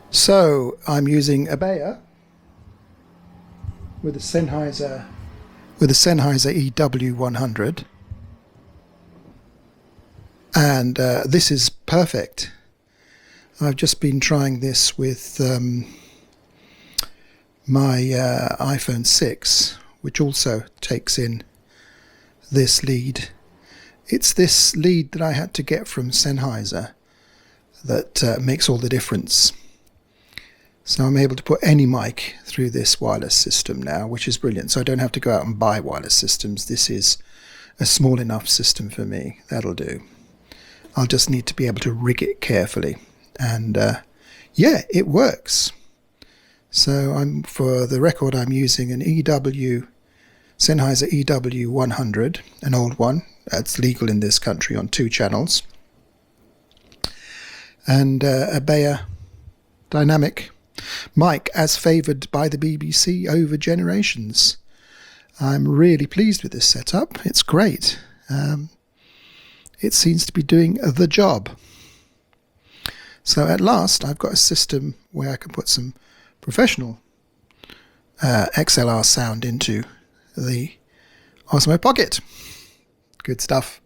So I'm using a Beyer with a Sennheiser EW100, and this is perfect. I've just been trying this with my iPhone 6, which also takes in this lead. It's this lead that I had to get from Sennheiser that makes all the difference. So I'm able to put any mic through this wireless system now, which is brilliant. So I don't have to go out and buy wireless systems. This is a small enough system for me. That'll do. I'll just need to be able to rig it carefully. And yeah, it works. So for the record, I'm using an Sennheiser EW100, an old one. That's legal in this country on 2 channels. And a Beyer dynamic mic as favoured by the BBC over generations. I'm really pleased with this setup. It's great. It seems to be doing the job. So at last I've got a system where I can put some professional XLR sound into the Osmo Pocket. Good stuff.